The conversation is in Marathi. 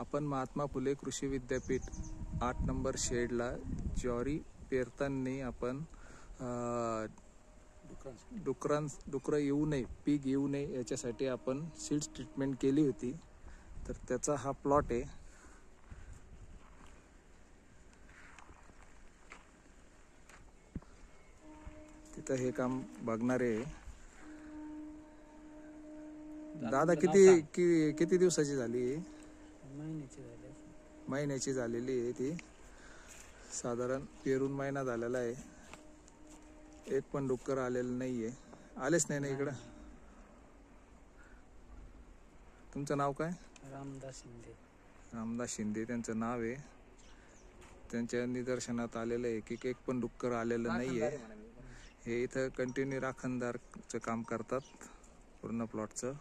आपण महात्मा फुले कृषी विद्यापीठ 8 नंबर शेडला ज्वारी पेरताना आपण डुकरं येऊ नये, पीक येऊ नये याच्यासाठी आपण सीड्स ट्रीटमेंट केली होती. तर त्याचा हा प्लॉट आहे. तिथं हे काम बघणारे दादा किती दिवसाची झाली? महिन्याची झालेली आहे ती. साधारण पेरून महिना झालेला आहे. एक पण डुक्कर आलेलं नाहीये. आलेच नाही ना इकडं. तुमचं नाव काय? रामदास शिंदे. रामदास शिंदे त्यांचं नाव आहे. त्यांच्या निदर्शनात आलेलं आहे की एक पण डुक्कर आलेलं नाहीये. हे इथं कंटिन्यू राखणदारचं काम करतात पूर्ण प्लॉटचं.